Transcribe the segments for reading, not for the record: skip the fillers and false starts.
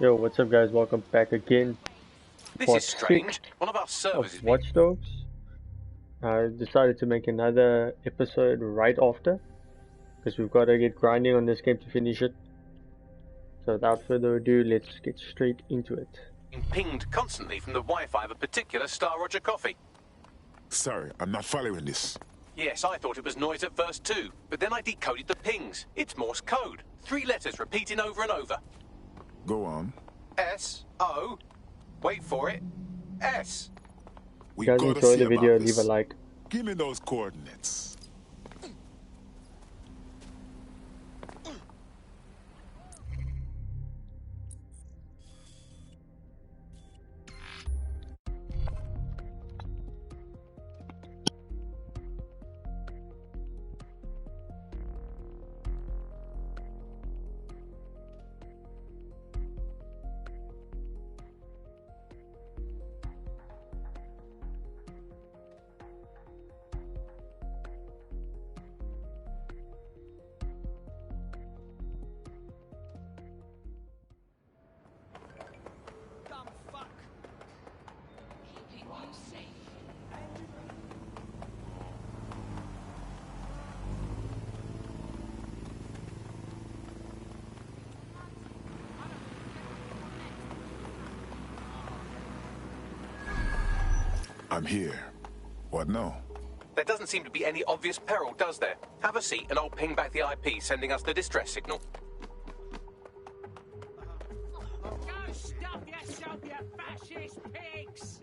Yo, what's up guys? Welcome back again. This is Part strange. 6 One of our of servers is being... Watch Dogs. I decided to make another episode right after, because we've got to get grinding on this game to finish it. So without further ado, let's get straight into it. pinged constantly from the Wi-Fi of a particular Star Roger coffee. Sorry, I'm not following this. Yes, I thought it was noise at first too, but then I decoded the pings. It's Morse code. 3 letters repeating over and over. Go on. S-O... Wait for it. S. We If you guys gotta enjoy see the video, about leave a this. like. Give me those coordinates. I'm here. What now? There doesn't seem to be any obvious peril, does there? Have a seat and I'll ping back the IP sending us the distress signal. Go stuff yourself, you fascist pigs!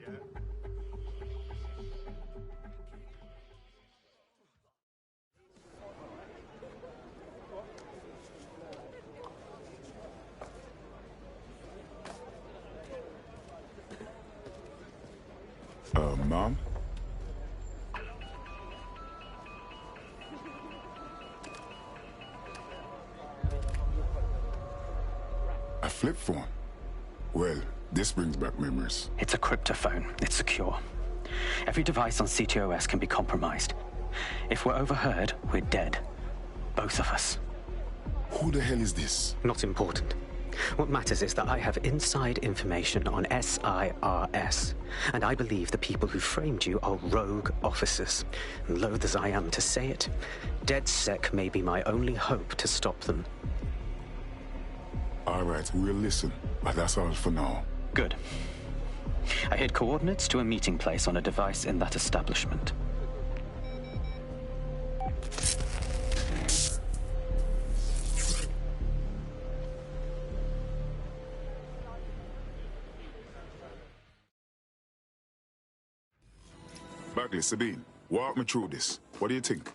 Mom? A flip phone? Well, this brings back memories. It's a cryptophone. It's secure. Every device on CTOS can be compromised. If we're overheard, we're dead. Both of us. Who the hell is this? Not important. What matters is that I have inside information on SIRS, and I believe the people who framed you are rogue officers. Loath as I am to say it, DedSec may be my only hope to stop them. All right, we'll listen, but that's all for now. Good. I hid coordinates to a meeting place on a device in that establishment. Bagley, Sabine, walk me through this. What do you think?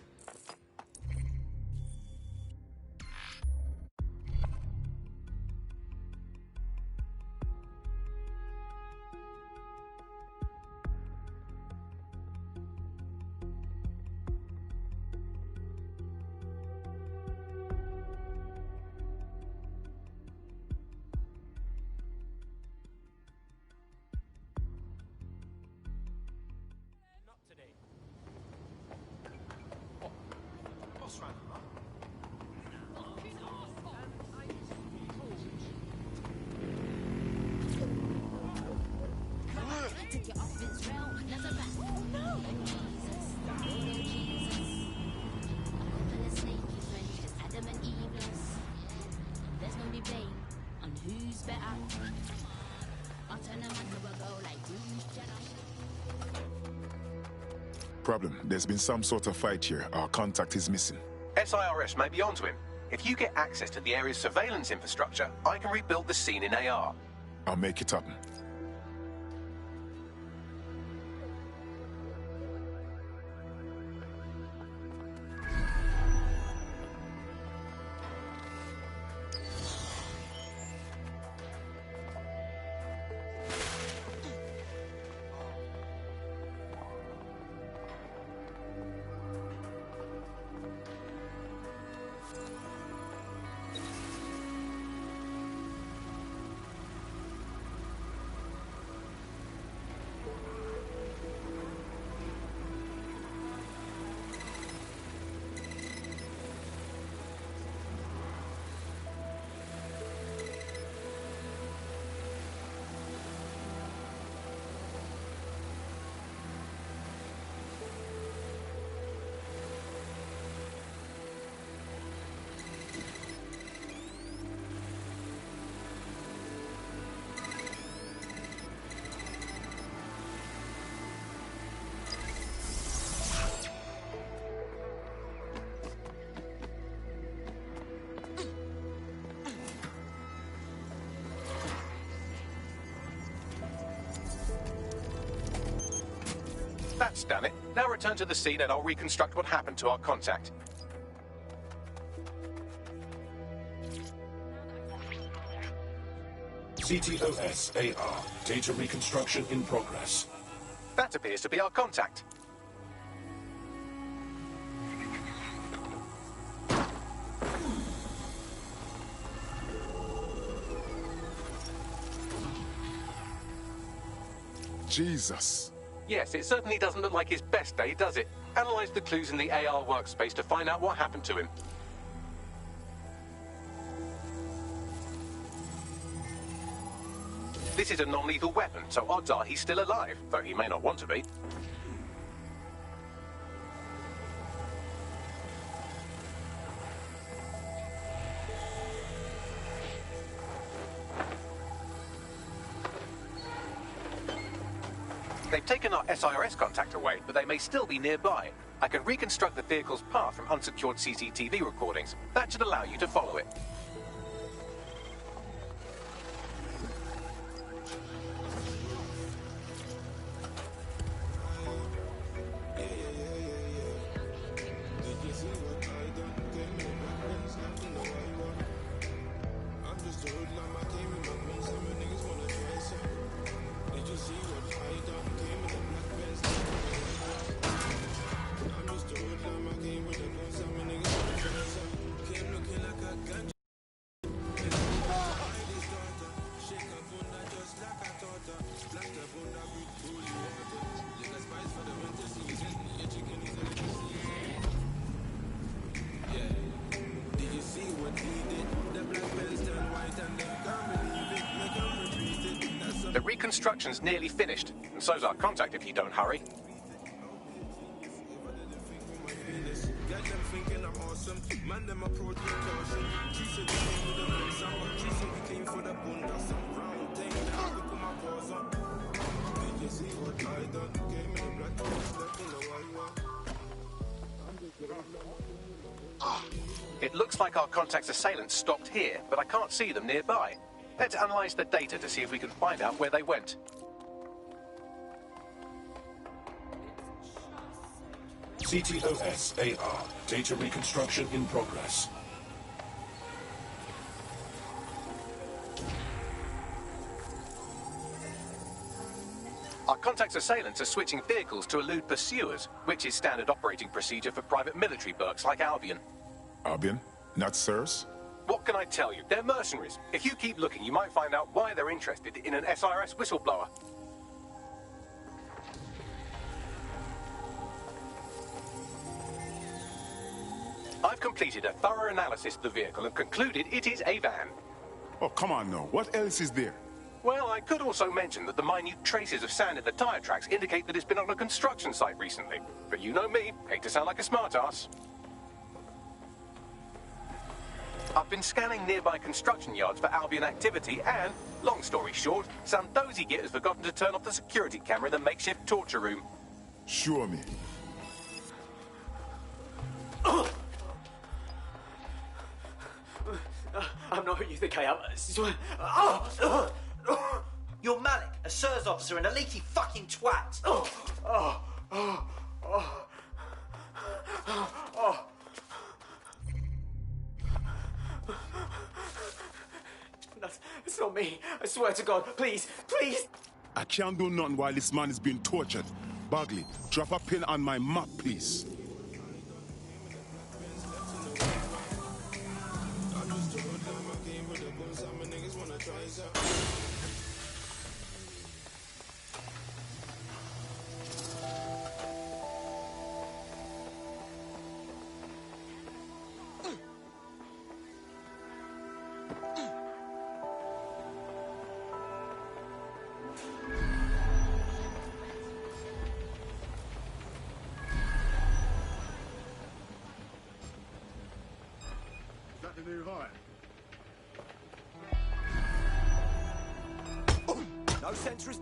Problem, there's been some sort of fight here. Our contact is missing. SIRS may be onto him. If you get access to the area's surveillance infrastructure, I can rebuild the scene in AR. I'll make it happen. Now return to the scene and I'll reconstruct what happened to our contact. CTOS-AR. Data reconstruction in progress. That appears to be our contact. Jesus. Yes, it certainly doesn't look like his best day, does it? Analyze the clues in the AR workspace to find out what happened to him. This is a non-lethal weapon, so odds are he's still alive, though he may not want to be. They've taken our SIRS contact away, but they may still be nearby. I can reconstruct the vehicle's path from unsecured CCTV recordings. That should allow you to follow it. The reconstruction's nearly finished, and so's our contact if you don't hurry. It looks like our contact's assailants stopped here, but I can't see them nearby. Let's analyze the data to see if we can find out where they went. CTOS-AR. Data reconstruction in progress. Our contact's assailants are switching vehicles to elude pursuers, which is standard operating procedure for private military burks like Albion. Albion? Not SIRS? What can I tell you? They're mercenaries. If you keep looking, you might find out why they're interested in an SIRS whistleblower. I've completed a thorough analysis of the vehicle and concluded it is a van. Oh, come on now. What else is there? Well, I could also mention that the minute traces of sand in the tyre tracks indicate that it's been on a construction site recently. But you know me, hate to sound like a smartass. I've been scanning nearby construction yards for Albion activity and, long story short, some dozy git has forgotten to turn off the security camera in the makeshift torture room. Show me. I'm not who you think I am. I swear. You're Malik, a SIRS officer and a leaky fucking twat. It's not me. I swear to God. Please, please. I can't do nothing while this man is being tortured. Bagley, drop a pin on my map, please. No sentries.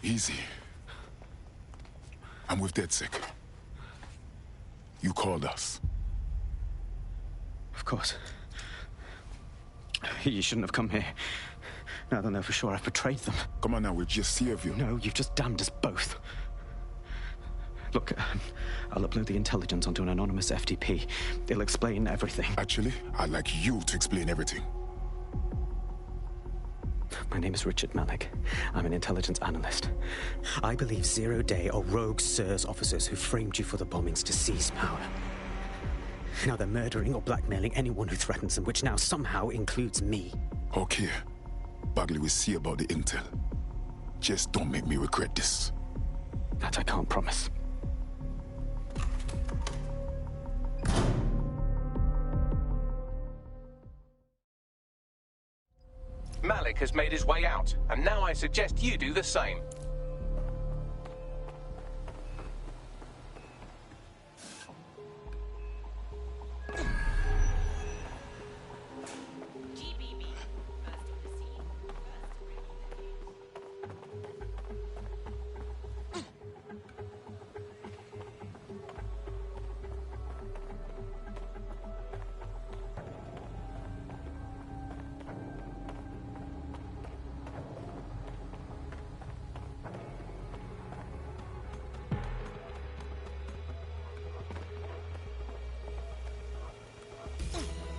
Easy. I'm with DedSec. You called us. Of course. You shouldn't have come here. Now they'll know for sure I've betrayed them. Come on now, we'll just save you. No, you've just damned us both. Look, I'll upload the intelligence onto an anonymous FTP. It'll explain everything. Actually, I'd like you to explain everything. My name is Richard Malik. I'm an intelligence analyst. I believe Zero Day are rogue SIRS officers who framed you for the bombings to seize power. Now they're murdering or blackmailing anyone who threatens them, which now somehow includes me. Okay. Bagley will see about the intel. Just don't make me regret this. That I can't promise. Malik has made his way out, and now I suggest you do the same.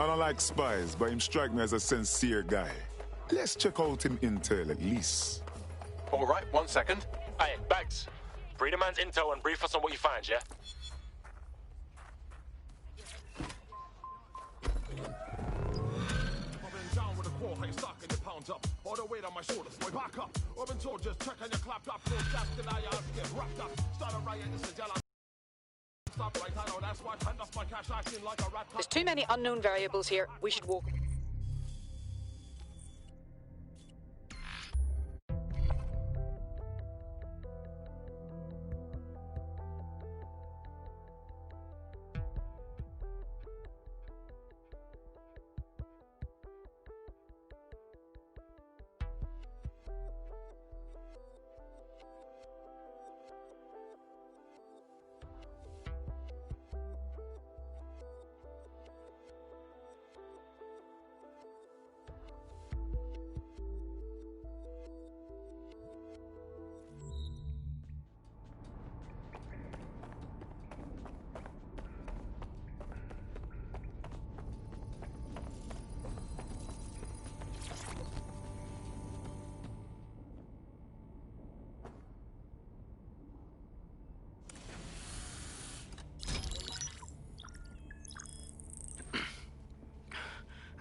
I don't like spies, but him strike me as a sincere guy. Let's check out him intel at least. All right, 1 second. Hey, Bags. Read a man's intel and brief us on what you find, yeah? Down with a quarter, you're stuck and your pounds up. All the weight on my shoulders, boy, back up. I've been told just check and you clapped up. Close gas, deny your ass, get wrapped up. Start a riot, this is yellow. Stop right, I know that's what. Hand off my cash, acting like a rat. There's too many unknown variables here. We should walk.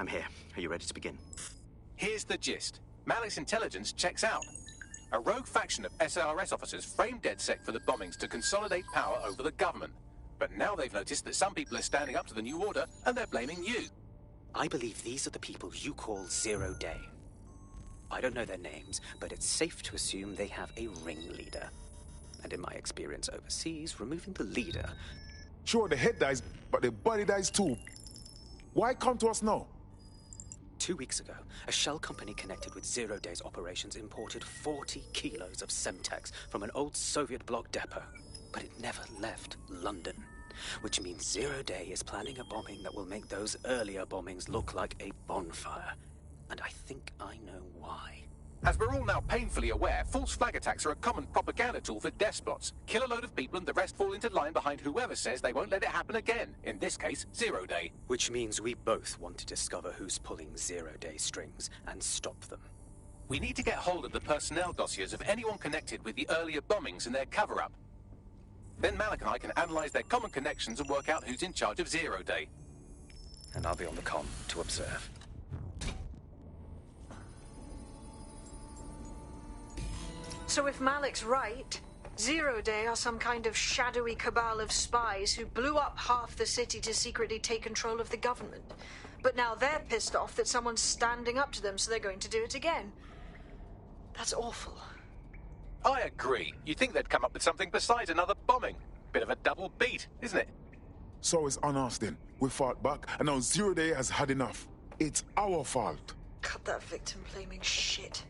I'm here. Are you ready to begin? Here's the gist. Malik's intelligence checks out. A rogue faction of SRS officers framed DedSec for the bombings to consolidate power over the government. But now they've noticed that some people are standing up to the new order, and they're blaming you. I believe these are the people you call Zero Day. I don't know their names, but it's safe to assume they have a ringleader. And in my experience overseas, removing the leader... Sure, the head dies, but the body dies too. Why come to us now? 2 weeks ago, a shell company connected with Zero Day's operations imported 40 kilos of Semtex from an old Soviet bloc depot. But it never left London, which means Zero Day is planning a bombing that will make those earlier bombings look like a bonfire. And I think I know why. As we're all now painfully aware, false flag attacks are a common propaganda tool for despots. Kill a load of people and the rest fall into line behind whoever says they won't let it happen again. In this case, Zero Day. Which means we both want to discover who's pulling Zero Day strings and stop them. We need to get hold of the personnel dossiers of anyone connected with the earlier bombings and their cover-up. Then Malik and I can analyze their common connections and work out who's in charge of Zero Day. And I'll be on the comm to observe. So if Malik's right, Zero Day are some kind of shadowy cabal of spies who blew up half the city to secretly take control of the government. But now they're pissed off that someone's standing up to them, so they're going to do it again. That's awful. I agree. You'd think they'd come up with something besides another bombing. Bit of a double beat, isn't it? So it's on us then. We fought back, and now Zero Day has had enough. It's our fault. Cut that victim-blaming shit.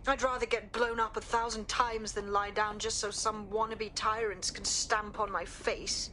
I'd rather get blown up 1,000 times than lie down just so some wannabe tyrants can stamp on my face.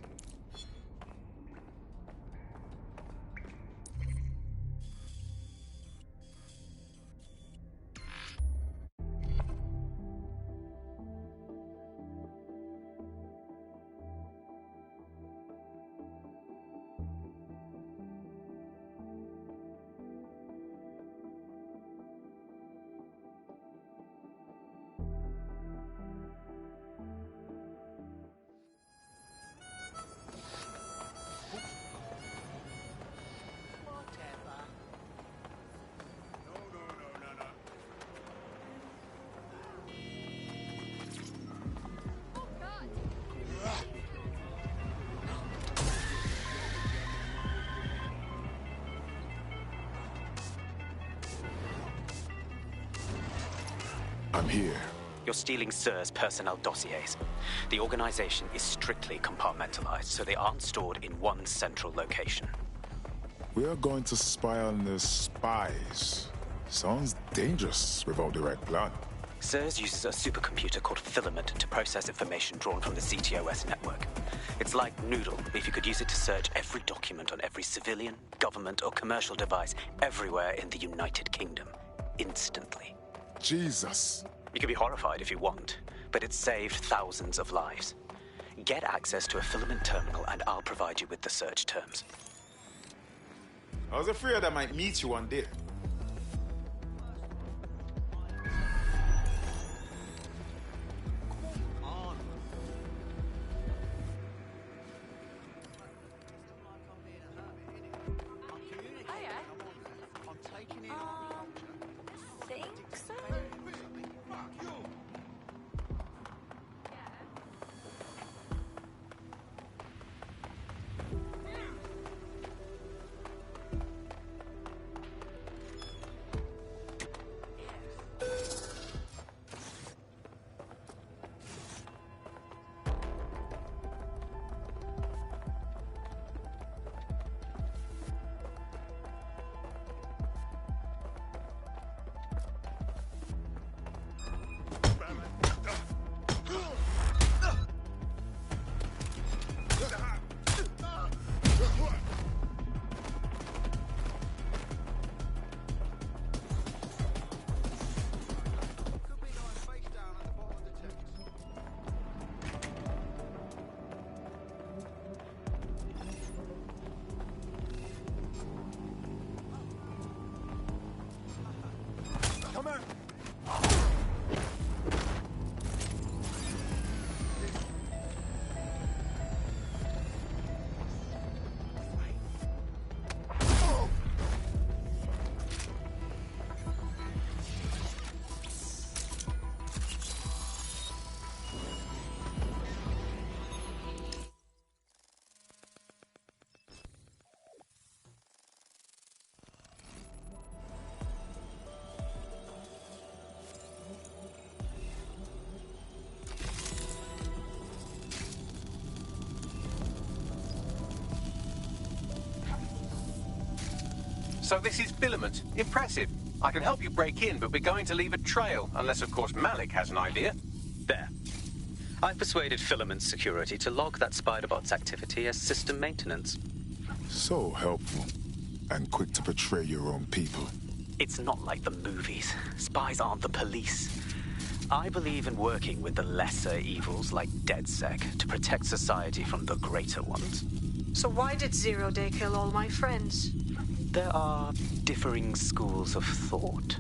I'm here. You're stealing SIR's personnel dossiers. The organization is strictly compartmentalized, so they aren't stored in one central location. We are going to spy on the spies. Sounds dangerous without the right plan. SIRS uses a supercomputer called Filament to process information drawn from the CTOS network. It's like Noodle, if you could use it to search every document on every civilian, government, or commercial device everywhere in the United Kingdom, instantly. Jesus. You can be horrified if you want, but it's saved thousands of lives. Get access to a Filament terminal and I'll provide you with the search terms. I was afraid I might meet you one day. So this is Filament. Impressive. I can help you break in, but we're going to leave a trail, unless, of course, Malik has an idea. There. I've persuaded Filament Security to log that Spider-Bot's activity as system maintenance. So helpful. And quick to betray your own people. It's not like the movies. Spies aren't the police. I believe in working with the lesser evils like DedSec to protect society from the greater ones. So why did Zero Day kill all my friends? There are differing schools of thought.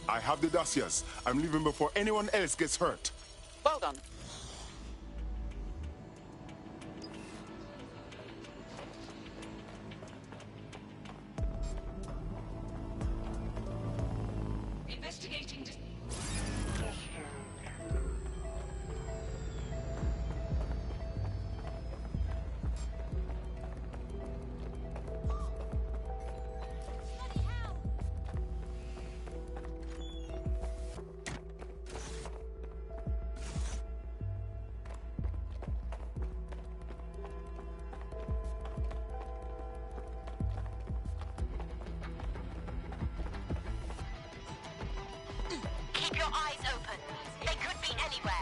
I have the dossiers. I'm leaving before anyone else gets hurt. Well done. Investigating. Keep your eyes open. They could be anywhere.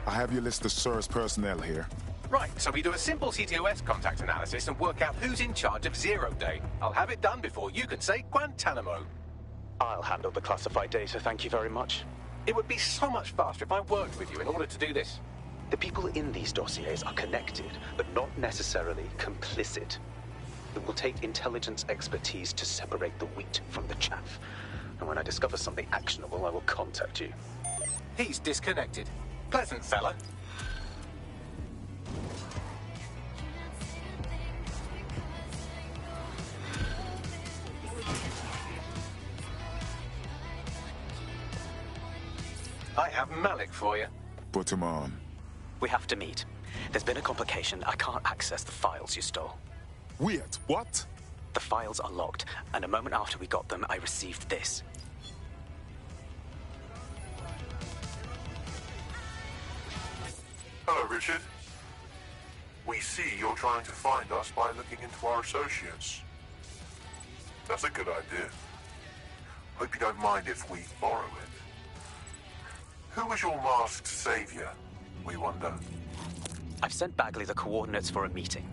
I have your list of SIRS personnel here. Right, so we do a simple CTOS contact analysis and work out who's in charge of Zero Day. I'll have it done before you can say Guantanamo. I'll handle the classified data, thank you very much. It would be so much faster if I worked with you in order to do this. The people in these dossiers are connected, but not necessarily complicit. It will take intelligence expertise to separate the wheat from the chaff. And when I discover something actionable, I will contact you. He's disconnected. Pleasant fella. I have Malik for you. Put him on. We have to meet. There's been a complication. I can't access the files you stole. Wait, what? The files are locked, and a moment after we got them, I received this. Hello, Richard. We see you're trying to find us by looking into our associates. That's a good idea. Hope you don't mind if we borrow it. Who was your masked savior, we wonder? I've sent Bagley the coordinates for a meeting.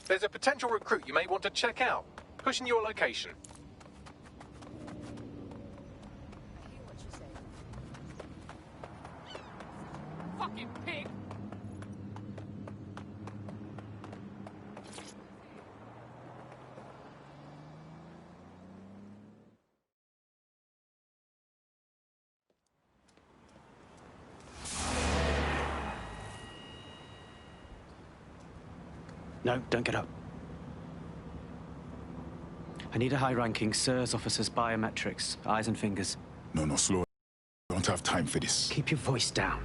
There's a potential recruit you may want to check out. Pushing your location. Fucking pig! No, don't get up. I need a high-ranking SIRS officer's biometrics, eyes and fingers. No, slow. Don't have time for this. Keep your voice down.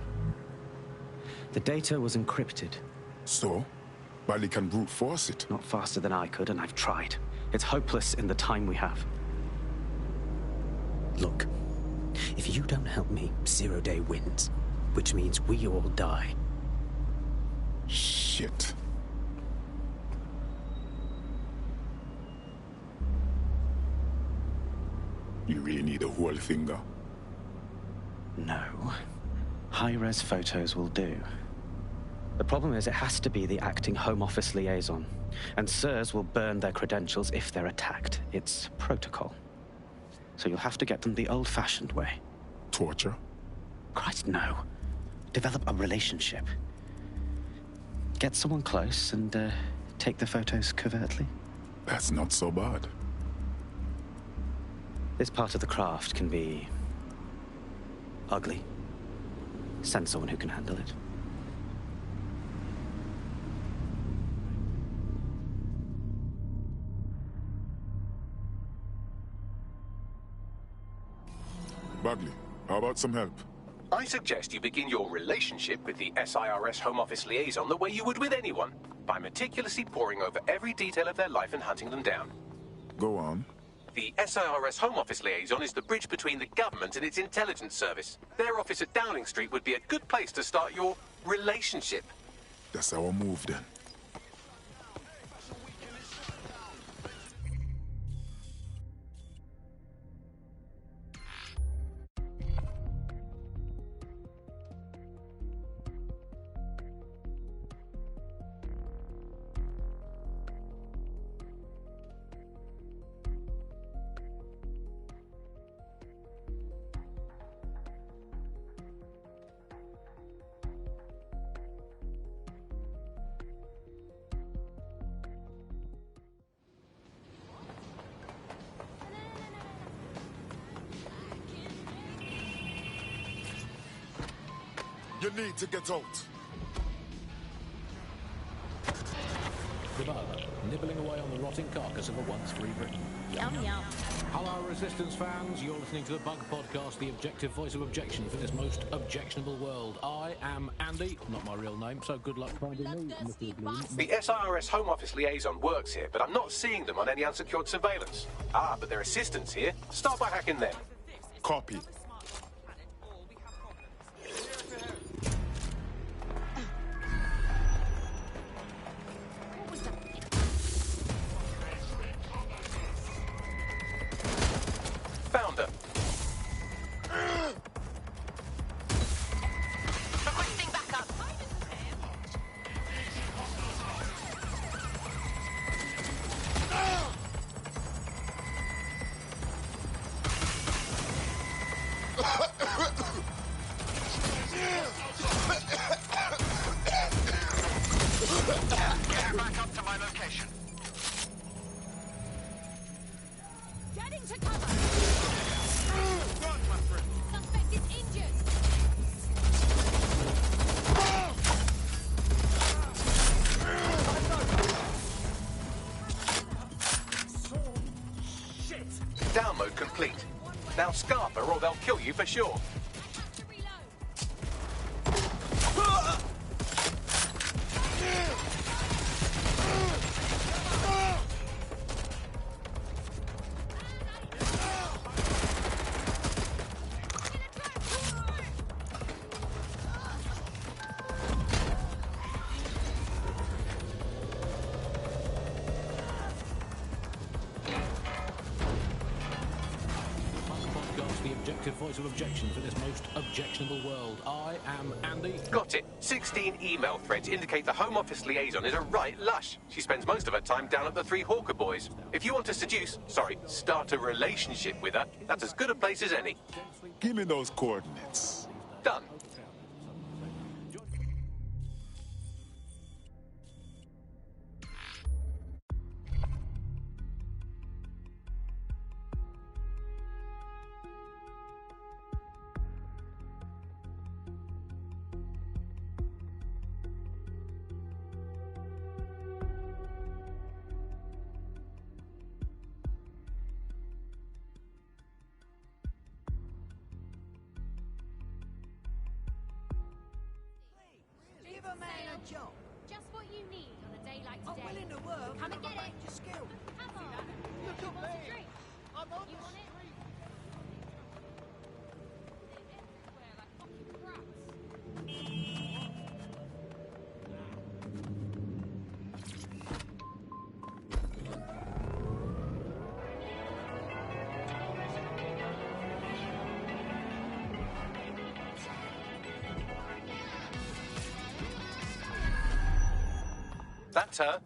The data was encrypted. So? Bagley can brute force it. Not faster than I could, and I've tried. It's hopeless in the time we have. Look, if you don't help me, Zero Day wins. Which means we all die. Shit. You really need a whole finger? No. High-res photos will do. The problem is it has to be the acting Home Office liaison. And SIRS will burn their credentials if they're attacked. It's protocol. So you'll have to get them the old-fashioned way. Torture? Christ, no. Develop a relationship. Get someone close and take the photos covertly. That's not so bad. This part of the craft can be ugly. Send someone who can handle it. Bagley, how about some help? I suggest you begin your relationship with the SIRS Home Office liaison the way you would with anyone. by meticulously poring over every detail of their life and hunting them down. Go on. The SIRS Home Office liaison is the bridge between the government and its intelligence service. Their office at Downing Street would be a good place to start your relationship. That's our move then. You need to get out. The bug, nibbling away on the rotting carcass of a once free Britain. Yum, yum. Hello, Resistance fans. You're listening to the Bug Podcast, the objective voice of objection for this most objectionable world. I am Andy, not my real name, so good luck finding me, Mr. Bloom. The SIRS Home Office liaison works here, but I'm not seeing them on any unsecured surveillance. Ah, but their assistants here. Start by hacking them. Copy. Found her. Requesting backup. Get back up to my location. Getting to cover. Suspect is injured. Shit. Download complete. Now scarp her or they'll kill you for sure. The objective voice of objection for this most objectionable world. I am Andy. Got it. 16 email threads indicate the Home Office liaison is a right lush. She spends most of her time down at the Three Hawker Boys. If you want to start a relationship with her, that's as good a place as any. Give me those coordinates. Done. Give a man a job. Just what you need on a day like today. I'm willing to work. Come and get it. Your skill. Come on. Look at me. I'm on you want it? That's her.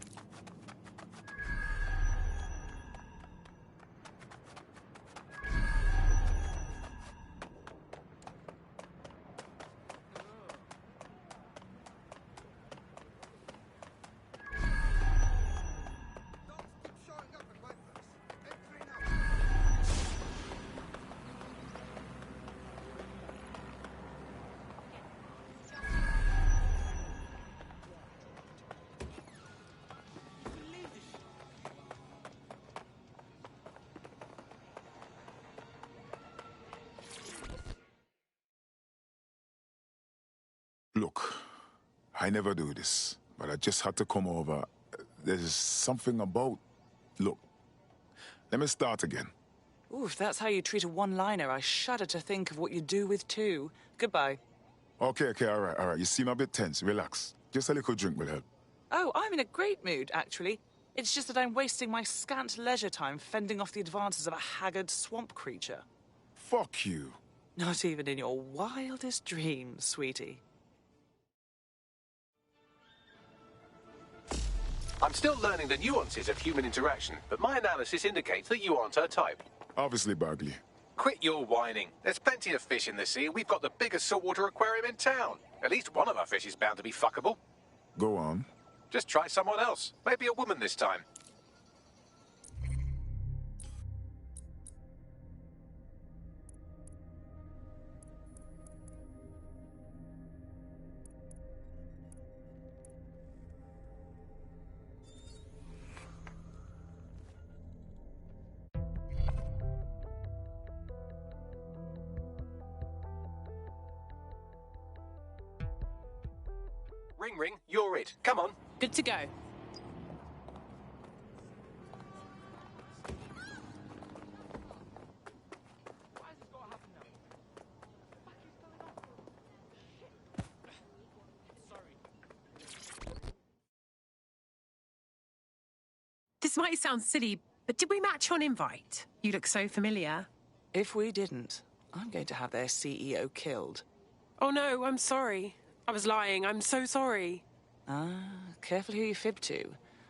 Look, I never do this. but I just had to come over. There's something about... Look, let me start again. Ooh, if that's how you treat a one-liner, I shudder to think of what you do with two. Goodbye. Okay, all right. You seem a bit tense. Relax. Just a little drink will help. Oh, I'm in a great mood, actually. It's just that I'm wasting my scant leisure time fending off the advances of a haggard swamp creature. Fuck you. Not even in your wildest dreams, sweetie. I'm still learning the nuances of human interaction, but my analysis indicates that you aren't her type. Obviously, Bagley. Quit your whining. There's plenty of fish in the sea. We've got the biggest saltwater aquarium in town. At least one of our fish is bound to be fuckable. Go on. Just try someone else. Maybe a woman this time. Ring, you're it. Come on. Good to go. This might sound silly, but did we match on invite? You look so familiar. If we didn't, I'm going to have their CEO killed. Oh no, I'm sorry. I was lying. I'm so sorry. Ah, careful who you fib to.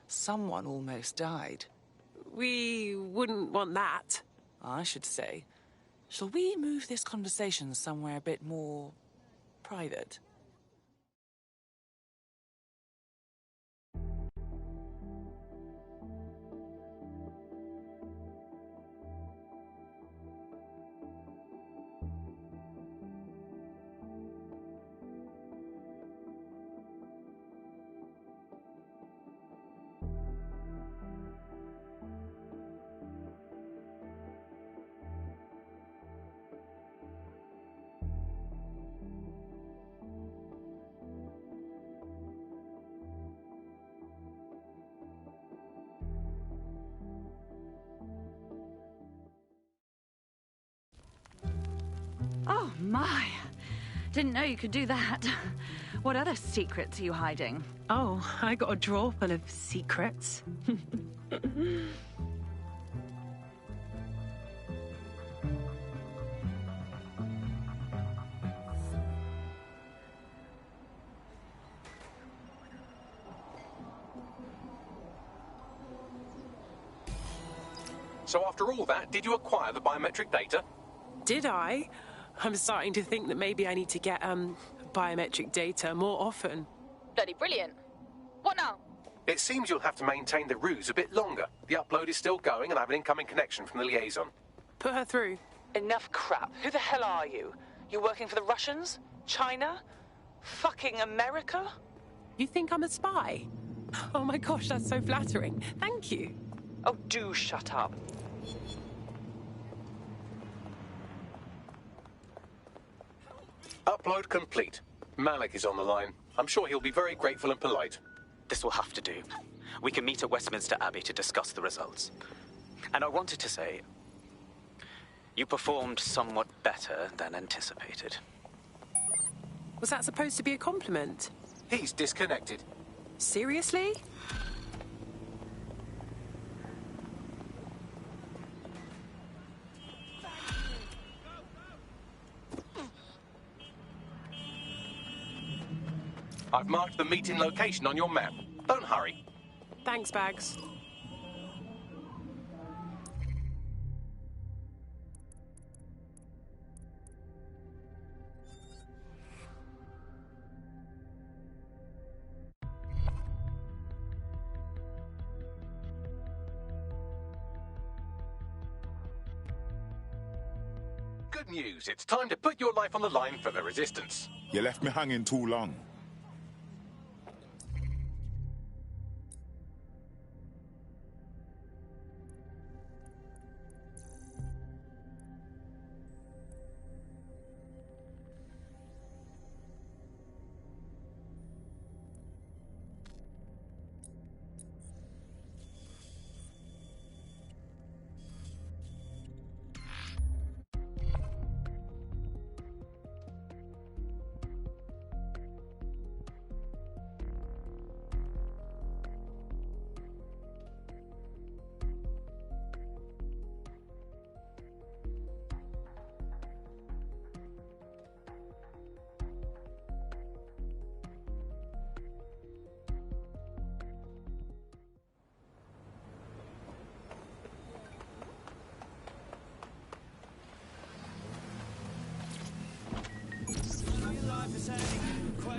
Someone almost died. We wouldn't want that. I should say. Shall we move this conversation somewhere a bit more private? Oh, my. Didn't know you could do that. What other secrets are you hiding? Oh, I got a drawer full of secrets. So after all that, did you acquire the biometric data? Did I? I'm starting to think that maybe I need to get, biometric data more often. Bloody brilliant. What now? It seems you'll have to maintain the ruse a bit longer. The upload is still going and I have an incoming connection from the liaison. Put her through. Enough crap. Who the hell are you? You working for the Russians? China? Fucking America? You think I'm a spy? Oh my gosh, that's so flattering. Thank you. Oh, do shut up. Upload complete. Malik is on the line. I'm sure he'll be very grateful and polite. This will have to do. We can meet at Westminster Abbey to discuss the results. And I wanted to say, you performed somewhat better than anticipated. Was that supposed to be a compliment? He's disconnected. Seriously? I've marked the meeting location on your map. Don't hurry. Thanks, Bags. Good news. It's time to put your life on the line for the Resistance. You left me hanging too long.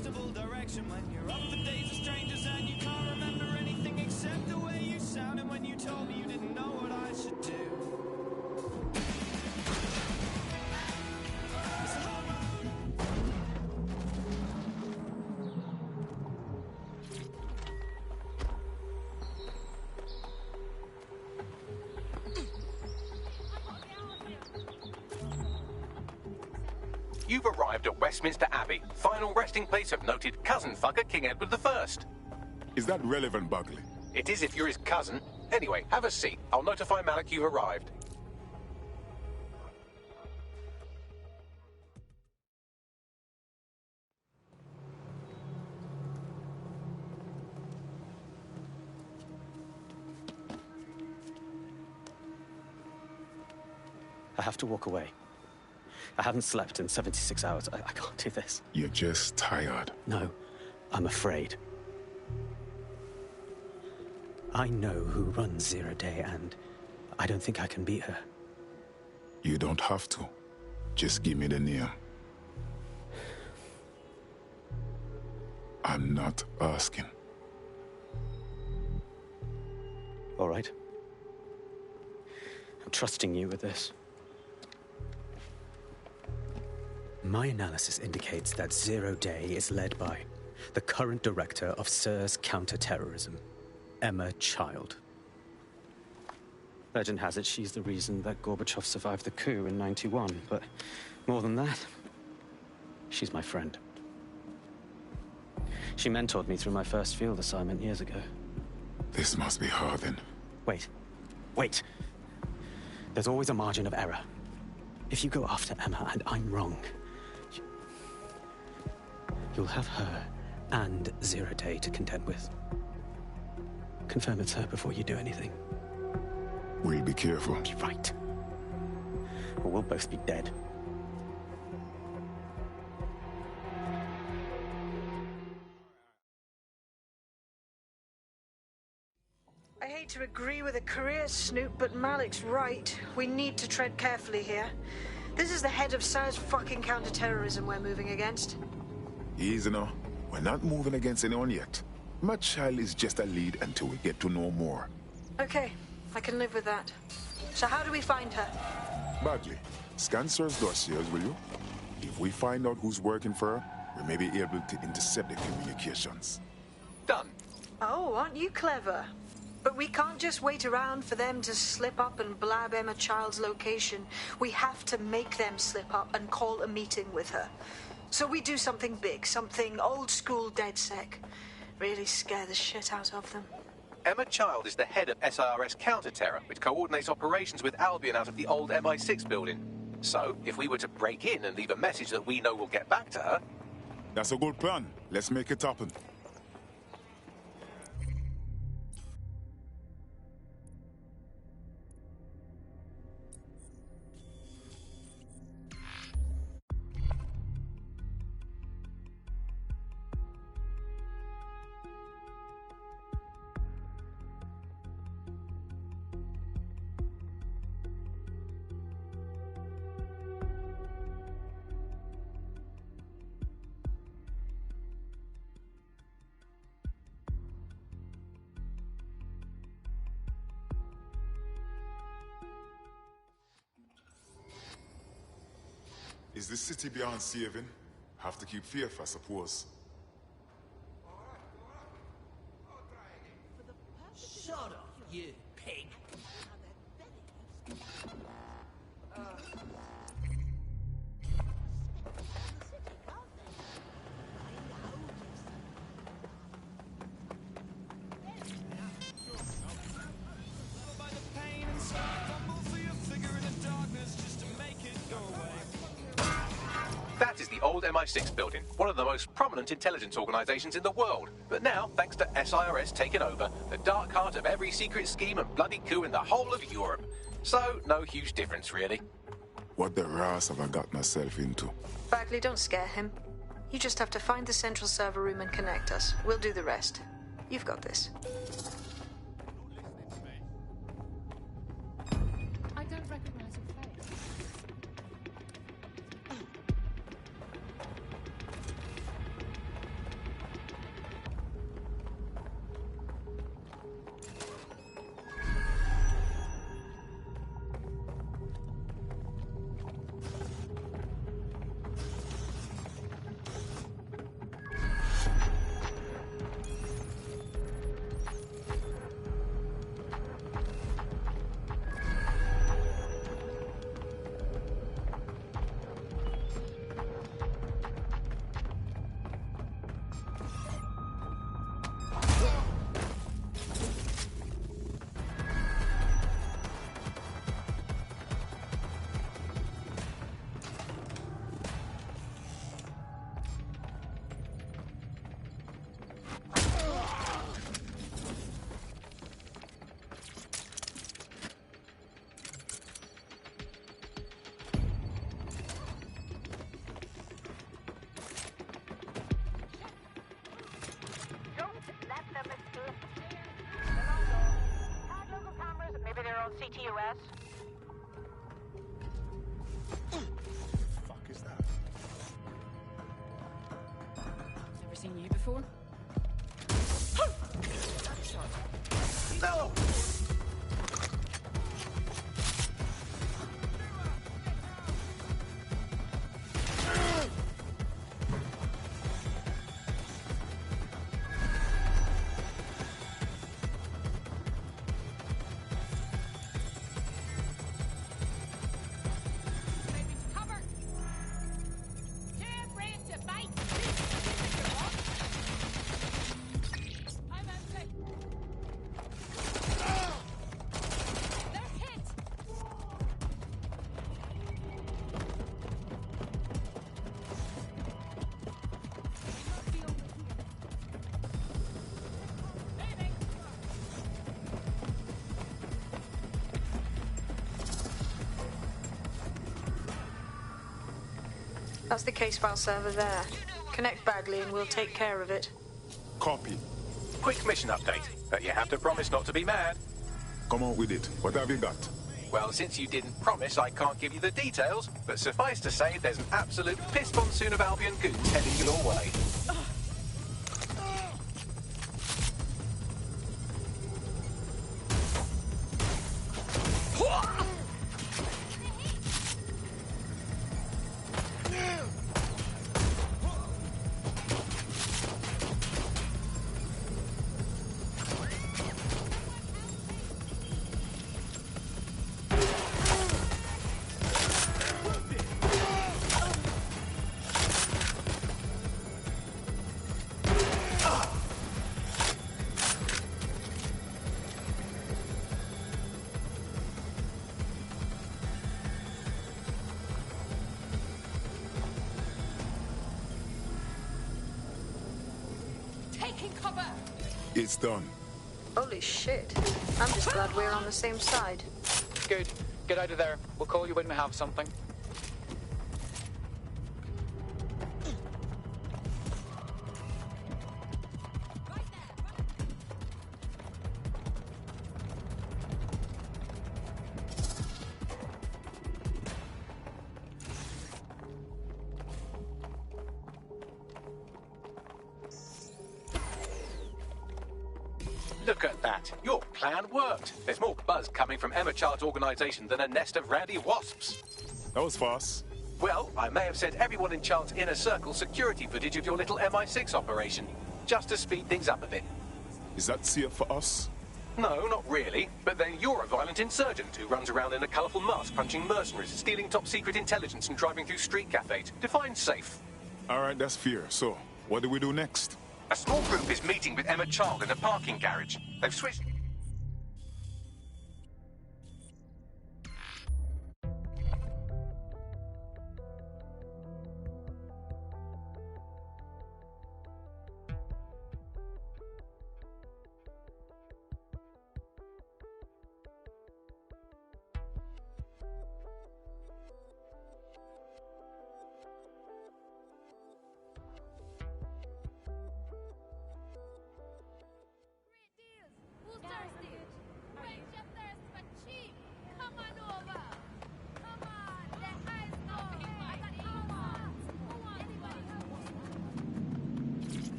irresistible direction when you're up for days of strangers and you can't remember anything except the way you sounded when you told me you didn't know what I should do. You've arrived at Westminster Abbey, final resting place of noted cousin fucker King Edward I. Is that relevant, Buckley? It is if you're his cousin. Anyway, have a seat. I'll notify Malik you've arrived. I have to walk away. I haven't slept in 76 hours. I can't do this. You're just tired. No, I'm afraid. I know who runs Zero Day, and I don't think I can beat her. You don't have to. Just give me the name. I'm not asking. All right. I'm trusting you with this. My analysis indicates that Zero Day is led by the current director of SIRS counter-terrorism, Emma Child. Legend has it she's the reason that Gorbachev survived the coup in '91, but more than that, she's my friend. She mentored me through my first field assignment years ago. This must be hard then. Wait. There's always a margin of error. If you go after Emma and I'm wrong, you'll have her and Zero Day to contend with. Confirm it's her before you do anything. We'll be careful. Be right. Or we'll both be dead. I hate to agree with a career snoop, but Malik's right. We need to tread carefully here. This is the head of SIRS fucking counter-terrorism we're moving against. Easy now. We're not moving against anyone yet. My child is just a lead until we get to know more. Okay, I can live with that. So how do we find her? Bagley, scan SIRS dossiers, will you? If we find out who's working for her, we may be able to intercept the communications. Done. Oh, aren't you clever? But we can't just wait around for them to slip up and blab Emma Child's location. We have to make them slip up and call a meeting with her. So we do something big, something old-school DedSec. Really scare the shit out of them. Emma Child is the head of SIRS counter-terror, which coordinates operations with Albion out of the old MI6 building. So, if we were to break in and leave a message that we know will get back to her... That's a good plan. Let's make it happen. Is this city beyond saving? Have to keep faith, I suppose. Shut up, you pig. That is the old MI6 building, one of the most prominent intelligence organizations in the world. But now, thanks to SIRS taking over, the dark heart of every secret scheme and bloody coup in the whole of Europe. So, no huge difference, really. What the ras have I got myself into? Bagley, don't scare him. You just have to find the central server room and connect us. We'll do the rest. You've got this. I don't recognize your face. on CTOS? Fuck is that? Ever seen you before? No! Cover! Damn ran to bite! I'm empty! They're hit! That's the case file server there. Connect Bagley and we'll take care of it. Copy. Quick mission update, but you have to promise not to be mad. Come on with it. What have you got? Well, since you didn't promise, I can't give you the details, but suffice to say there's an absolute piss monsoon of Albion goons heading your way. Taking cover! It's done. Holy shit. I'm just glad we're on the same side. Good. Get out of there. We'll call you when we have something. Look at that. Your plan worked. There's more buzz coming from Emma Child's organization than a nest of randy wasps. That was fast. Well, I may have sent everyone in Child's inner circle security footage of your little MI6 operation, just to speed things up a bit. Is that safe for us? No, not really. But then you're a violent insurgent who runs around in a colourful mask punching mercenaries, stealing top-secret intelligence and driving through street cafes. Define safe. All right, that's fair. So, what do we do next? A small group is meeting with Emma Child in a parking garage. They've switched... Who's thirsty? Quench your thirst for cheap. Come on over. Come on, let us know. I got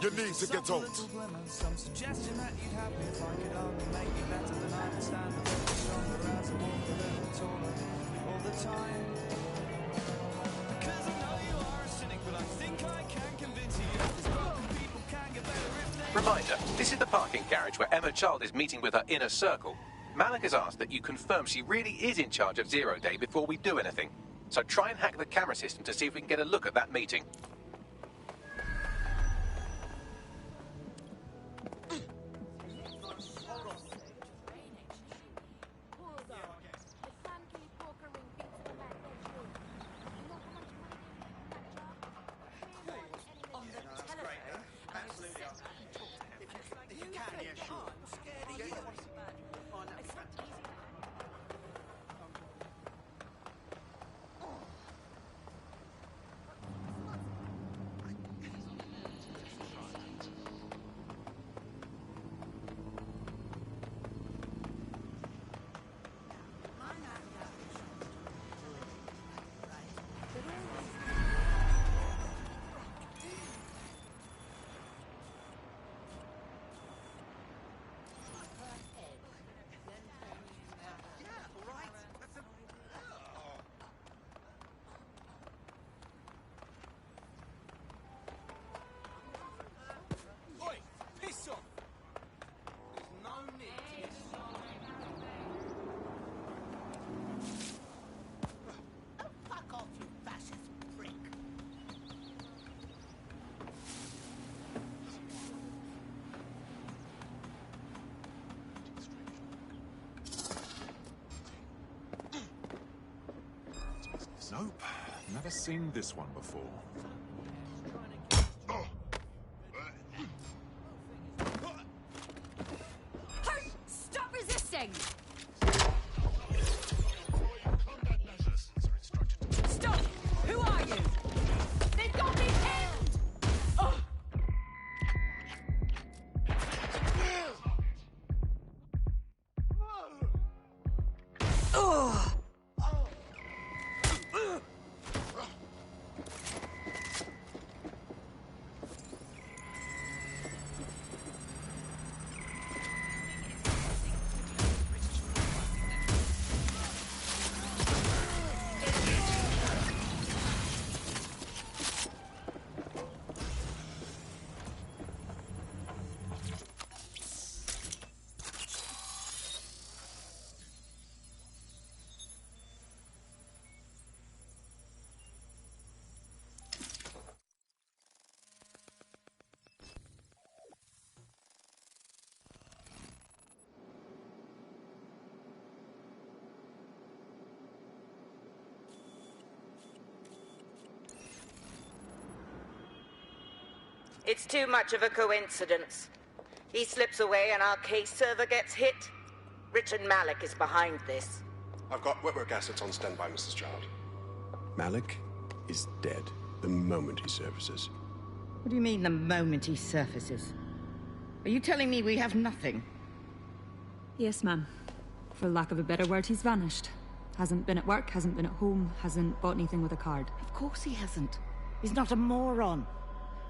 You need to get out. Some suggestion that you'd have me if I could only make you better than I understand. A little stronger as I walk a little taller all the time. Because I know you are a cynic, but I think I can convince you. These broken people can get better if they... Reminder, this is the parking garage where Emma Child is meeting with her inner circle. Malik has asked that you confirm she really is in charge of Zero Day before we do anything. So try and hack the camera system to see if we can get a look at that meeting. Nope, never seen this one before. Stop resisting! Stop! Who are you? They've got me pinned! Oh. Oh. It's too much of a coincidence. He slips away and our case server gets hit. Richard Malik is behind this. I've got wetwork assets on standby, Mrs. Child. Malik is dead the moment he surfaces. What do you mean, the moment he surfaces? Are you telling me we have nothing? Yes, ma'am. For lack of a better word, he's vanished. Hasn't been at work, hasn't been at home, hasn't bought anything with a card. Of course he hasn't. He's not a moron.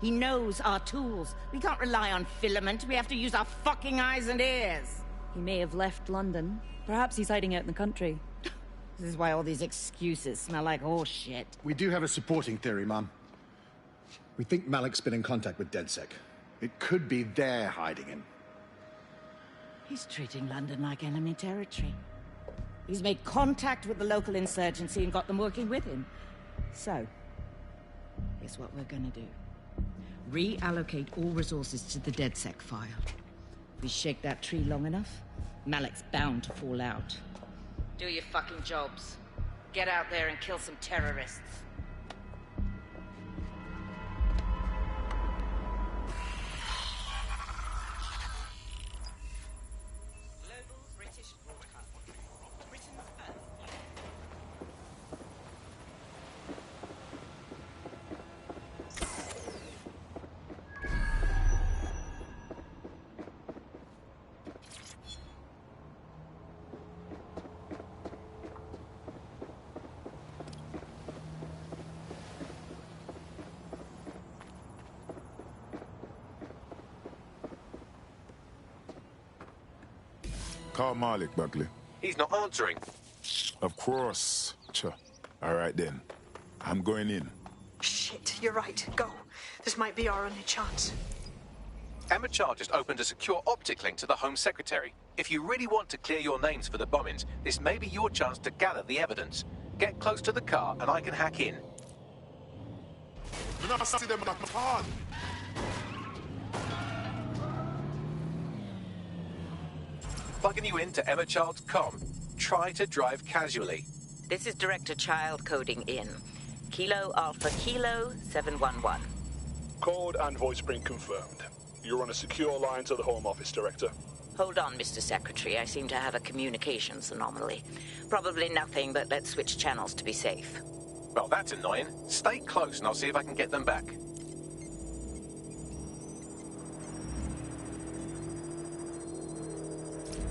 He knows our tools. We can't rely on filament. We have to use our fucking eyes and ears. He may have left London. Perhaps he's hiding out in the country. This is why all these excuses smell like horse shit. We do have a supporting theory, Mum. We think Malik's been in contact with DedSec. It could be they're hiding him. He's treating London like enemy territory. He's made contact with the local insurgency and got them working with him. So, here's what we're gonna do. Reallocate all resources to the DedSec file. If we shake that tree long enough, Malik's bound to fall out. Do your fucking jobs. Get out there and kill some terrorists. Call Malik, Buckley. He's not answering. Of course. All right then. I'm going in. Shit, you're right. Go. This might be our only chance. Emma Child just opened a secure optic link to the Home Secretary. If you really want to clear your names for the bombings, this may be your chance to gather the evidence. Get close to the car and I can hack in. We not see them like hard. Plugging you into Emma Child's comm. Try to drive casually. This is Director Child coding in. Kilo Alpha Kilo 711. Code and voice print confirmed. You're on a secure line to the Home Office, Director. Hold on, Mr. Secretary. I seem to have a communications anomaly. Probably nothing, but let's switch channels to be safe. Well, that's annoying. Stay close and I'll see if I can get them back.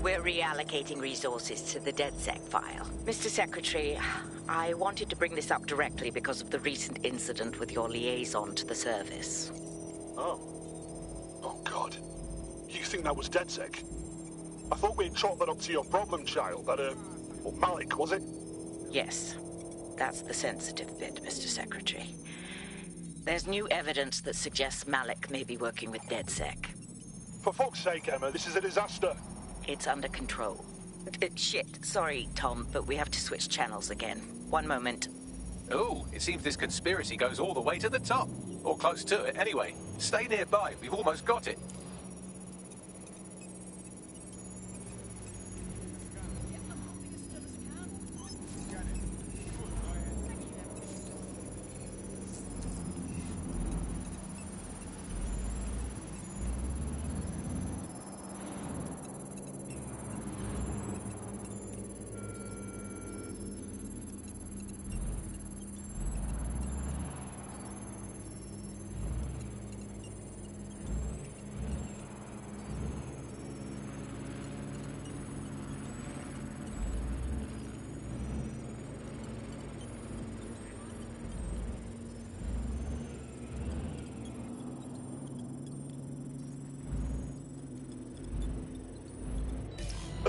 We're reallocating resources to the DedSec file. Mr. Secretary, I wanted to bring this up directly because of the recent incident with your liaison to the service. Oh. Oh, God. You think that was DedSec? I thought we'd chalked that up to your problem child, that, well, Malik, was it? Yes. That's the sensitive bit, Mr. Secretary. There's new evidence that suggests Malik may be working with DedSec. For fuck's sake, Emma, this is a disaster. It's under control. Shit, sorry, Tom, but we have to switch channels again. One moment. Ooh, it seems this conspiracy goes all the way to the top. Or close to it, anyway. Stay nearby, we've almost got it.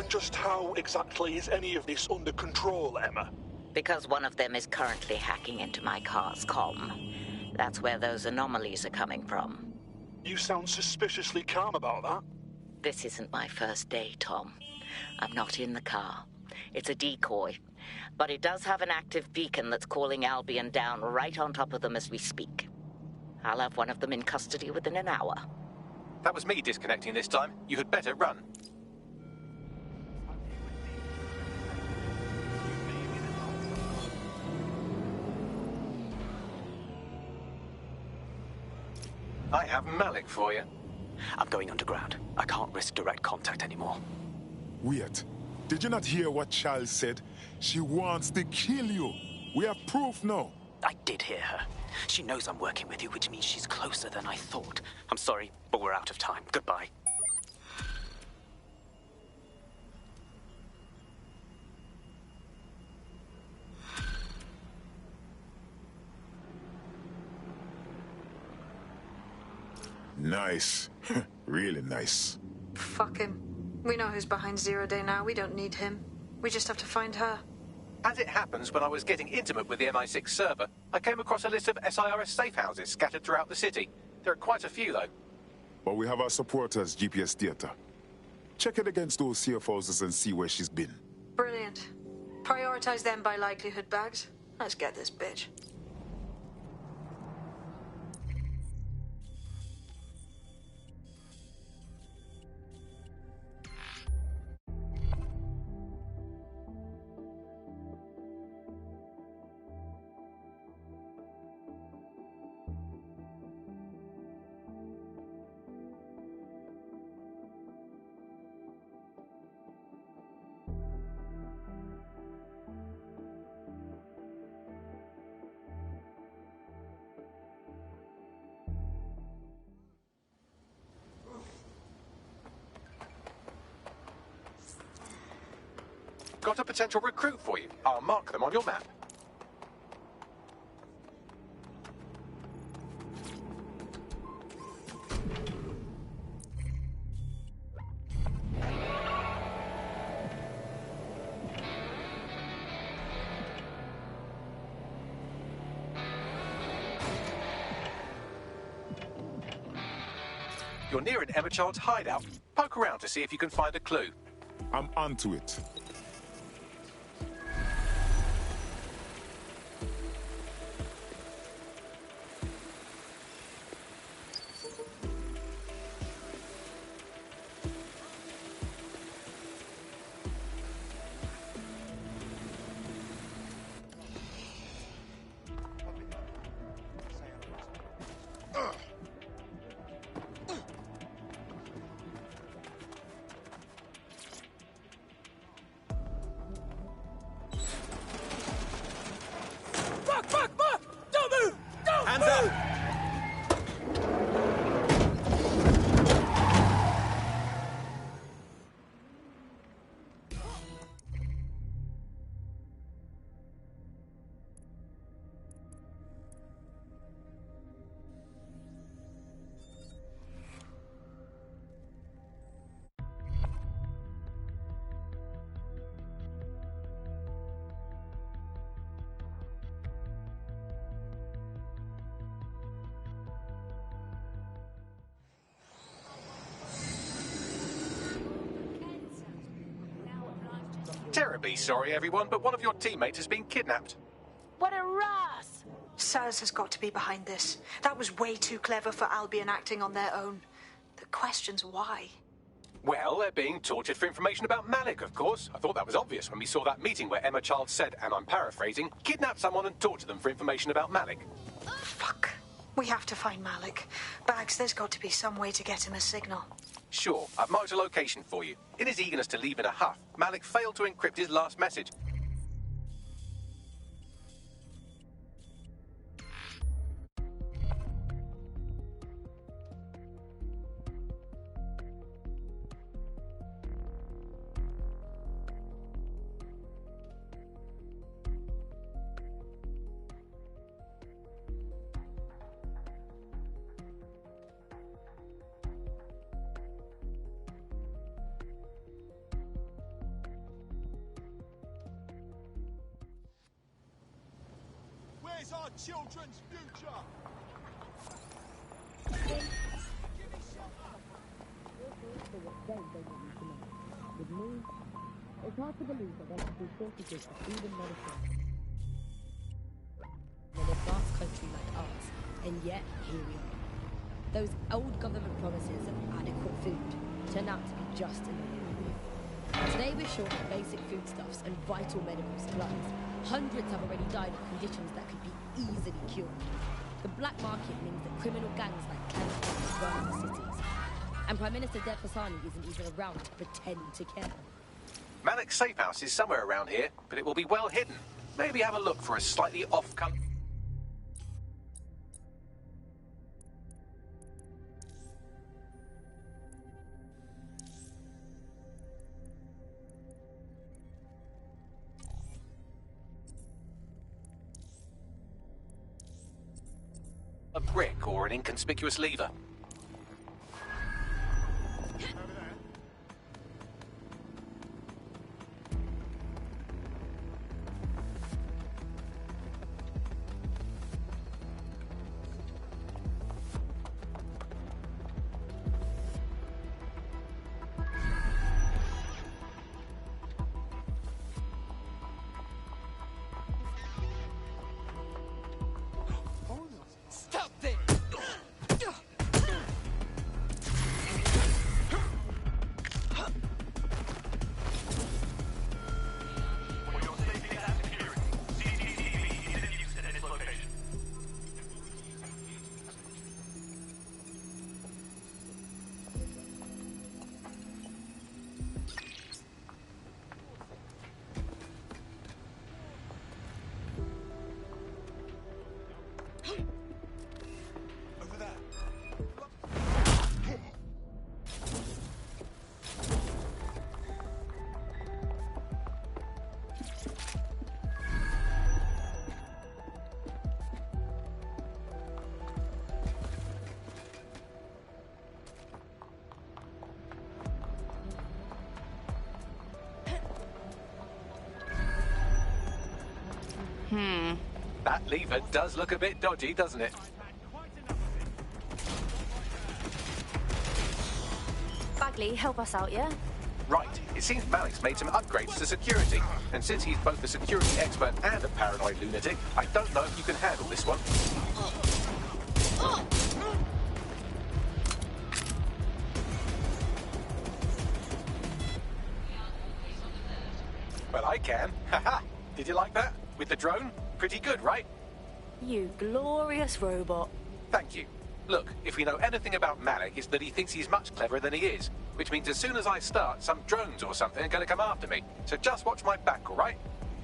And just how exactly is any of this under control, Emma? Because one of them is currently hacking into my car's comm. That's where those anomalies are coming from. You sound suspiciously calm about that. This isn't my first day, Tom. I'm not in the car. It's a decoy. But it does have an active beacon that's calling Albion down right on top of them as we speak. I'll have one of them in custody within an hour. That was me disconnecting this time. You had better run. I have Malik for you. I'm going underground. I can't risk direct contact anymore. Wait. Did you not hear what Charles said? She wants to kill you. We have proof now. I did hear her. She knows I'm working with you, which means she's closer than I thought. I'm sorry, but we're out of time. Goodbye. Nice. Really nice. Fuck him. We know who's behind Zero Day now. We don't need him. We just have to find her. As it happens, when I was getting intimate with the MI6 server, I came across a list of SIRS safe houses scattered throughout the city. There are quite a few, though. But we have our supporters' GPS data. Check it against those safe houses and see where she's been. Brilliant. Prioritize them by likelihood, Bags. Let's get this bitch. Got a potential recruit for you. I'll mark them on your map. You're near an Emma Child's hideout. Poke around to see if you can find a clue. I'm onto it. Terribly sorry, everyone, but one of your teammates has been kidnapped. What a ras! Saz has got to be behind this. That was way too clever for Albion acting on their own. The question's why. Well, they're being tortured for information about Malik, of course. I thought that was obvious when we saw that meeting where Emma Child said, and I'm paraphrasing, kidnap someone and torture them for information about Malik. Fuck. We have to find Malik. Bags, there's got to be some way to get him a signal. Sure, I've marked a location for you. In his eagerness to leave in a huff, Malik failed to encrypt his last message. is our children's future. With me, it's hard to believe that there could be shortages of food and medicine in an advanced country like ours, and yet here we are. Those old government promises of adequate food turn out to be just an illusion. Today we're short of basic foodstuffs and vital medical supplies. Hundreds have already died of conditions that could be easily cured. The black market means that criminal gangs like Clan run the cities. And Prime Minister Dev Hassani isn't even around to pretend to care. Malik's safe house is somewhere around here, but it will be well hidden. Maybe have a look for a slightly off-color... a brick or an inconspicuous lever. Stop it! That lever does look a bit dodgy, doesn't it? Bagley, help us out, yeah? Right. It seems Malik's made some upgrades to security. And since he's both a security expert and a paranoid lunatic, I don't know if you can handle this one. Well, I can. Haha. Did you like that? With the drone? Pretty good, right? You glorious robot. Thank you. Look, if we know anything about Malik, it's that he thinks he's much cleverer than he is. Which means as soon as I start, some drones or something are going to come after me. So just watch my back, all right?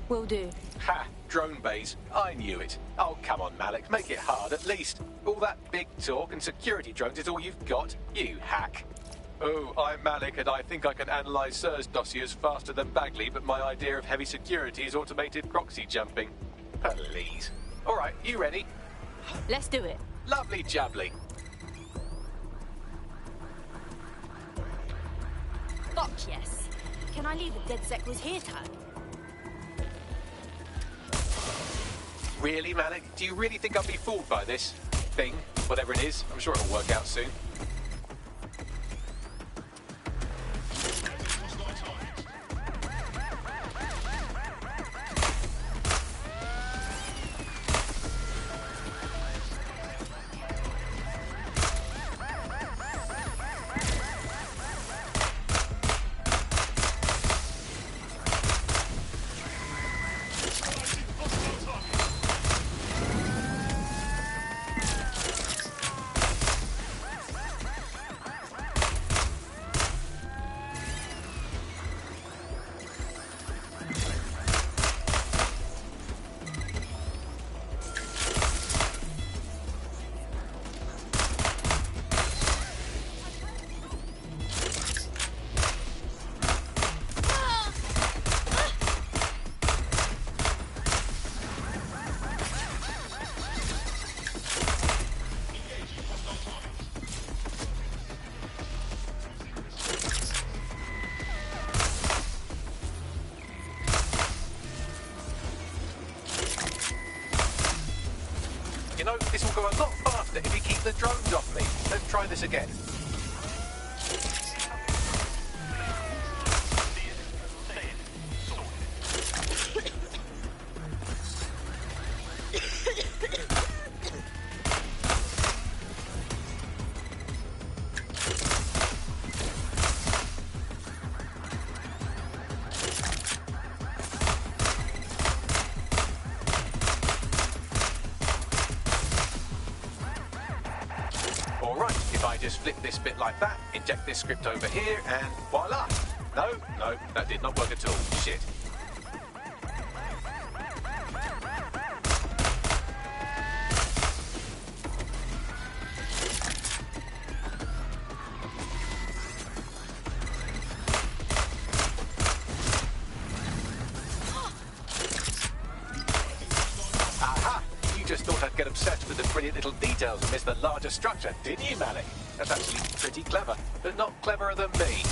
Will do. Ha! Drone bays. I knew it. Oh, come on, Malik. Make it hard, at least. All that big talk and security drones is all you've got. You hack. Oh, I'm Malik, and I think I can analyse SIRS dossiers faster than Bagley, but my idea of heavy security is automated proxy jumping. Please. All right, you ready? Let's do it. Lovely jubbly. Fuck yes. Can I leave a DedSec was here tag? Really, Malik? Do you really think I'll be fooled by this thing? Whatever it is, I'm sure it'll work out soon. This will go a lot faster if you keep the drones off me. Let's try this again. Just flip this bit like that, inject this script over here, and voila! No, that did not work at all. Shit. Aha! You just thought I'd get obsessed with the brilliant little details and miss the larger structure, didn't you, Malik? That's actually pretty clever, but not cleverer than me.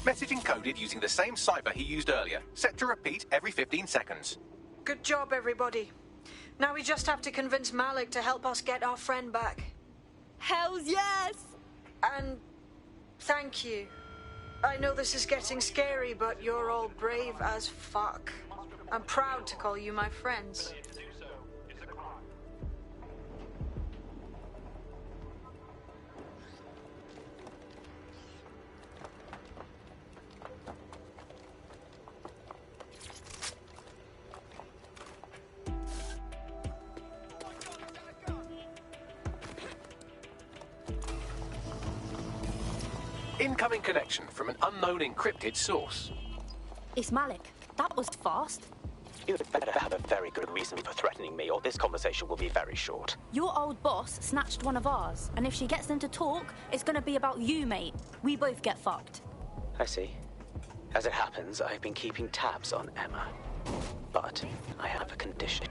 Message encoded using the same cipher he used earlier, set to repeat every 15 seconds. Good job, everybody. Now we just have to convince Malik to help us get our friend back. Hells yes! And thank you. I know this is getting scary, but you're all brave as fuck. I'm proud to call you my friends. Incoming connection from an unknown encrypted source. It's Malik. That was fast. You'd better have a very good reason for threatening me, or this conversation will be very short. Your old boss snatched one of ours, and if she gets them to talk, it's gonna be about you, mate. We both get fucked. I see. As it happens, I've been keeping tabs on Emma. But I have a condition.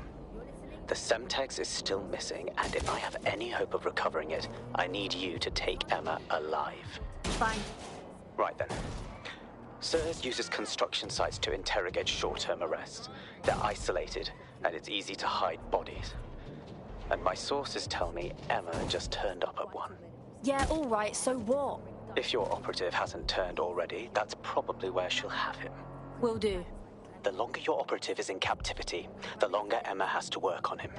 The Semtex is still missing, and if I have any hope of recovering it, I need you to take Emma alive. Fine. Right then. SIRS uses construction sites to interrogate short-term arrests. They're isolated, and it's easy to hide bodies. And my sources tell me Emma just turned up at one. Yeah, all right, so what? If your operative hasn't turned already, that's probably where she'll have him. Will do. The longer your operative is in captivity, the longer Emma has to work on him.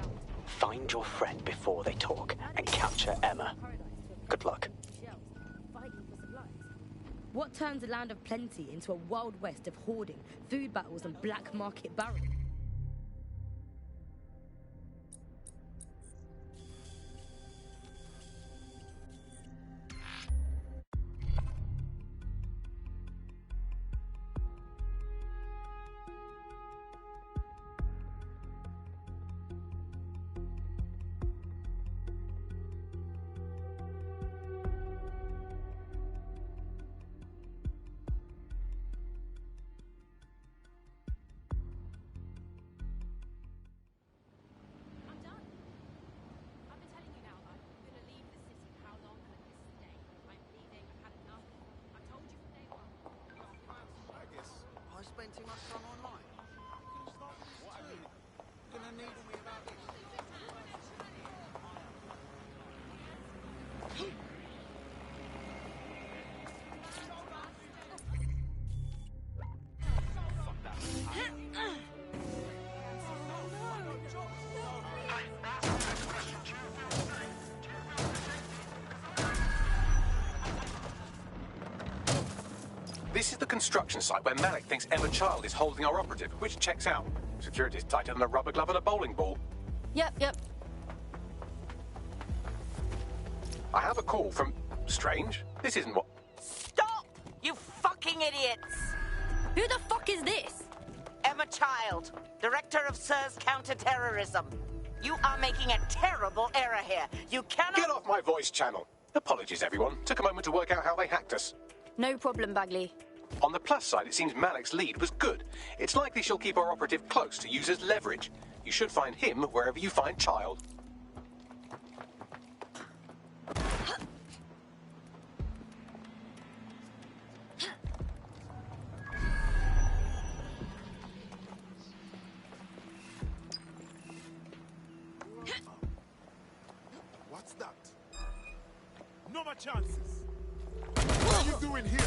Find your friend before they talk, and capture Emma. Good luck. What turns a land of plenty into a wild west of hoarding, food battles and black market barons? Spend too much time online. What are you gonna needle me about this? This is the construction site where Malik thinks Emma Child is holding our operative, which checks out. Security's tighter than a rubber glove and a bowling ball. Yep. I have a call from... Strange. This isn't what... Stop! You fucking idiots! Who the fuck is this? Emma Child, Director of SIRS Counter-Terrorism. You are making a terrible error here. You cannot... Get off my voice channel. Apologies, everyone. Took a moment to work out how they hacked us. No problem, Bagley. On the plus side, it seems Malik's lead was good. It's likely she'll keep our operative close to use as leverage. You should find him wherever you find Child. What's that? No more chances. What are you doing here?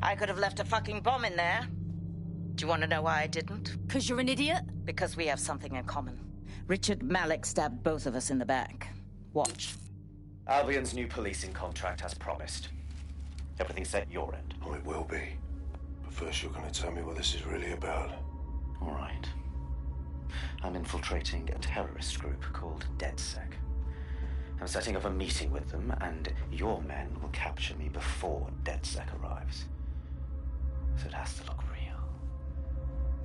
I could have left a fucking bomb in there. Do you want to know why I didn't? 'Cause you're an idiot? Because we have something in common. Richard Malik stabbed both of us in the back. Watch. Albion's new policing contract has promised. Everything's set your end. Oh, it will be. But first you're going to tell me what this is really about. All right. I'm infiltrating a terrorist group called DedSec. I'm setting up a meeting with them, and your men will capture me before DedSec arrives. So it has to look real.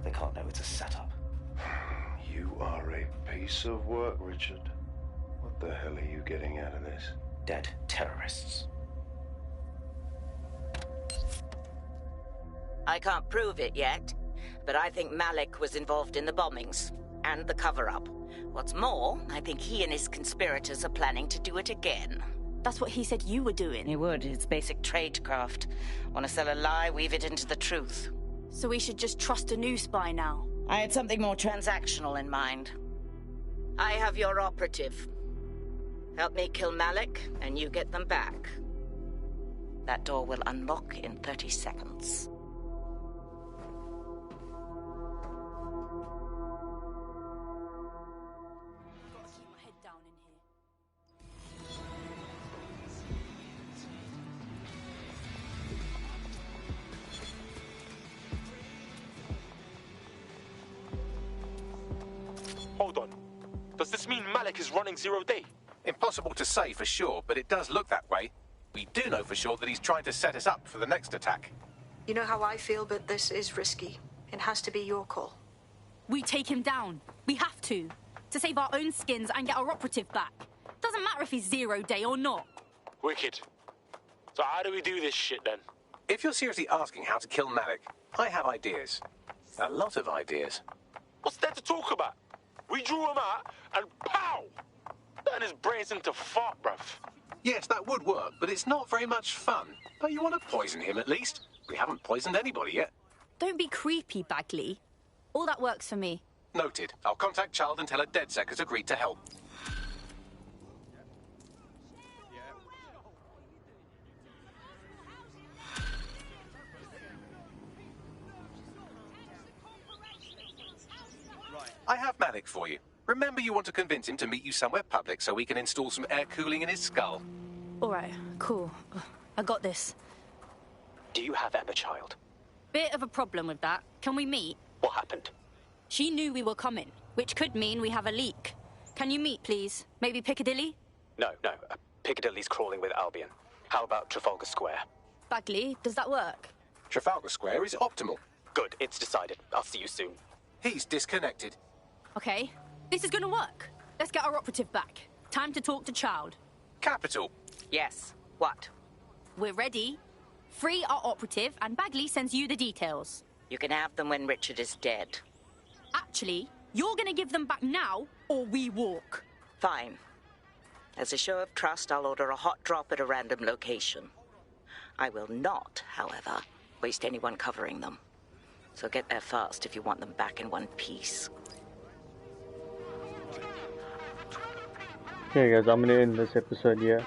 They can't know it's a setup. You are a piece of work, Richard. What the hell are you getting out of this? Dead terrorists. I can't prove it yet, but I think Malik was involved in the bombings and the cover-up. What's more, I think he and his conspirators are planning to do it again. That's what he said you were doing. He would. It's basic tradecraft. Want to sell a lie, weave it into the truth. So we should just trust a new spy now? I had something more transactional in mind. I have your operative. Help me kill Malik, and you get them back. That door will unlock in 30 seconds. Hold on. Does this mean Malik is running 0 day? Impossible to say for sure, but it does look that way. We do know for sure that he's trying to set us up for the next attack. You know how I feel, but this is risky. It has to be your call. We take him down. We have to save our own skins and get our operative back. Doesn't matter if he's 0 day or not. Wicked. So how do we do this shit then? If you're seriously asking how to kill Malik, I have ideas. A lot of ideas. What's there to talk about? We drew him out and pow! Turned his brains into fart, bruv. Yes, that would work, but it's not very much fun. But you want to poison him at least? We haven't poisoned anybody yet. Don't be creepy, Bagley. All that works for me. Noted. I'll contact Child and tell her DedSec has agreed to help. I have Malik for you. Remember, you want to convince him to meet you somewhere public so we can install some air cooling in his skull. All right, cool. I got this. Do you have Emma, Child? Bit of a problem with that. Can we meet? What happened? She knew we were coming, which could mean we have a leak. Can you meet, please? Maybe Piccadilly? No. Piccadilly's crawling with Albion. How about Trafalgar Square? Bagley, does that work? Trafalgar Square is optimal. Good, it's decided. I'll see you soon. He's disconnected. Okay, this is gonna work. Let's get our operative back. Time to talk to Child. Capital. Yes. What? We're ready. Free our operative, and Bagley sends you the details. You can have them when Richard is dead. Actually, you're gonna give them back now, or we walk. Fine. As a show of trust, I'll order a hot drop at a random location. I will not, however, waste anyone covering them. So get there fast if you want them back in one piece. Okay guys, I'm gonna end this episode here.